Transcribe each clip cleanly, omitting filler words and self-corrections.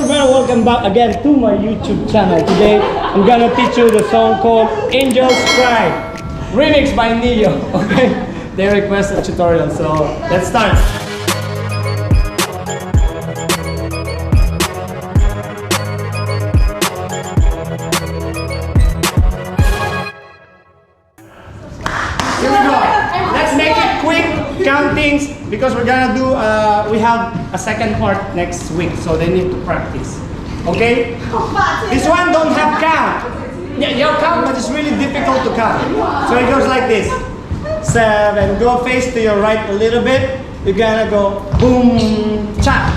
everyone, welcome back again to my YouTube channel. Today, I'm gonna teach you the song called Angel's Cry, remix by Neo, okay? They requested a tutorial, so let's start. Here we go. Let's make it quick countings because we're gonna do, we have a second part next week, so they need to practice. Okay? This one don't have count. Yeah, you count, but it's really difficult to count. So it goes like this. 7, go face to your right a little bit. You're gonna go boom, cha,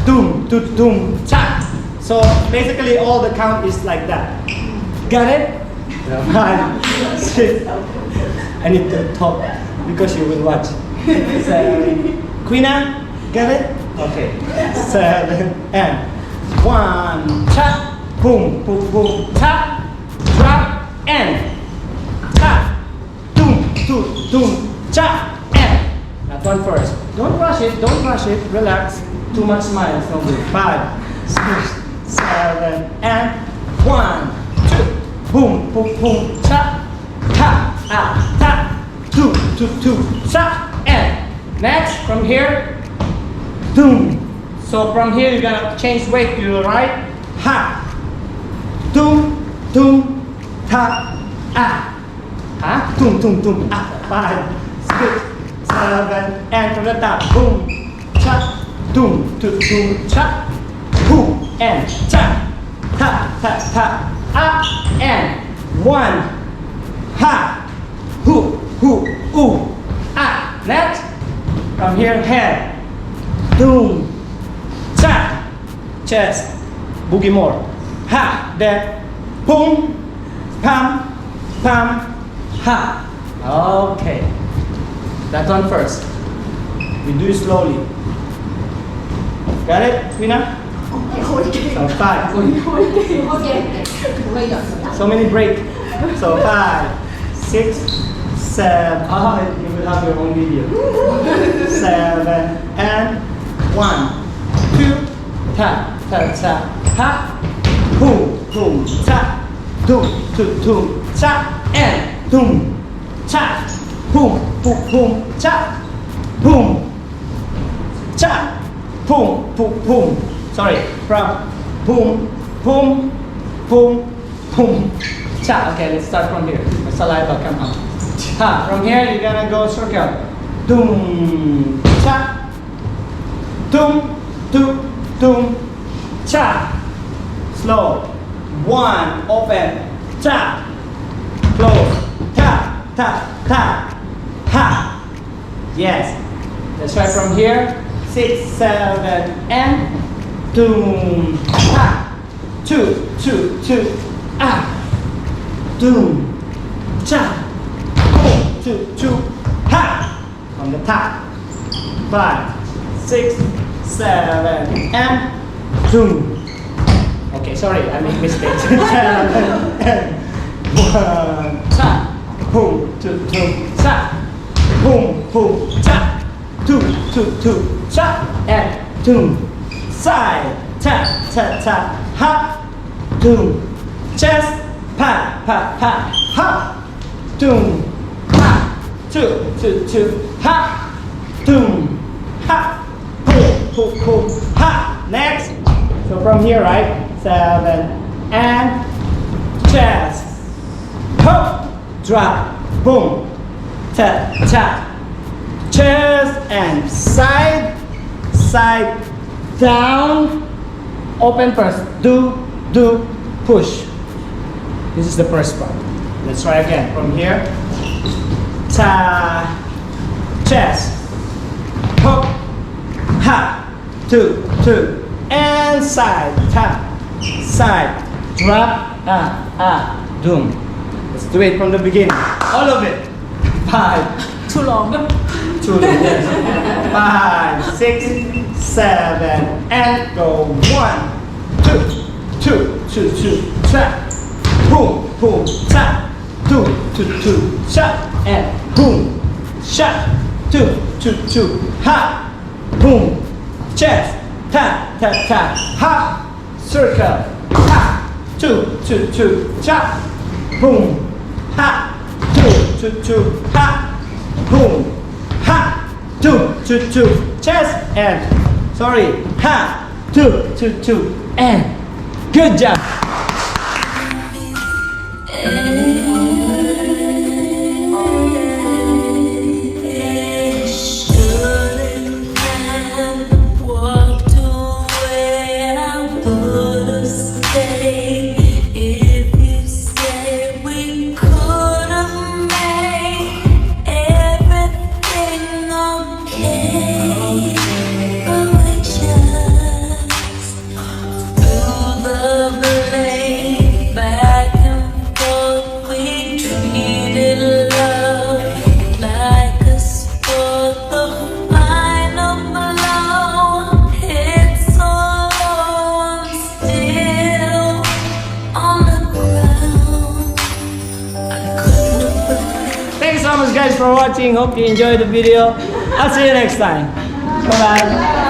doom, doom, doom, cha. So basically all the count is like that. Got it? 5, 6. I need to talk because you will watch. 7. Queena, got it? Okay. 7 and 1, cha, boom, boom, boom, cha, drop and cha, doom, doom, doom, cha, and. That one first. Don't rush it, don't rush it, relax. Too much smile, it's no good. 5, 6, 7, and 1, 2, boom, boom, boom, cha, ta, ah, ta, 2, 2, 2, cha, and. Next, from here, doom. So from here, you're gonna change weight to your right. Ha. Doom, doom, ta, ah. Ha. Doom, doom, doom, ah. 5, 6, 7, and from the top. Boom, cha, doom, doom, doom, cha, boom, and cha, ta, ta, ta, ah, and 1. Ha. Hoo, hoo, ooh, ah. Next, from here, head. Doom. Cha, chest, boogie more. Ha, then, boom, pam, pam, ha. Okay. That one first. We do it slowly. Got it, Queena? So 5. So many break. So 5, 6, 7. Oh, you will have your own video. 7 and 1. 2, ta, ta, ta, ha, boom, boom, cha, doom, doom, doom, cha, and doom, cha, boom, boom, boom, cha, boom, cha, boom, boom, boom. Sorry, from boom, boom, boom, boom, cha. Okay, let's start from here. My saliva come out. Ha, from here you're gonna go circle. Doom, cha, doom, doom, doom, cha. Slow. 1, open, cha. Close. Ta, ta, ta, ha. Yes. Let's try from here. 6, 7, and doom, ha. 2, 2, 2, ah. Doom, cha. Boom, 2, 2, ha. From the top. 5, 6, 7, and doom. Okay, sorry, I made mistakes. 7 and 1, cha, boom, 2, 2, cha, boom, boom, cha, 2, 2, 2, cha, and doom. Side, ta, ta, ta, ha, doom. Chest, pa, pa, pa, ha, doom. Ha, 2, 2, 2, ha, doom. Ha, boom, boom, boom, ha. Next. So from here, right? 7 and chest. Hop, drop, boom, ta, ta. Chest and side, side, down. Open first. Do, push. This is the first part. Let's try again. From here. Ta, chest. Hop, ha, 2, 2. And side, tap, side, drop, doom. Let's do it from the beginning. All of it. 5. Too long. Too long, yes. 5, 6, 7, and go. 1, 2, 2, 2, 2, tap, boom, boom, tap, 2, 2, 2, shot, and boom, shot, 2, 2, 2, ha, boom, chest. Ta, ta, ta, ha, circle, ha, 2, 2, 2, cha, boom, ha, 2, 2, 2, ha, boom, ha, 2, 2, 2, chest, and, sorry, ha, 2, 2, 2, and, good job. Thanks so much guys for watching. Hope you enjoyed the video. I'll see you next time. Bye bye.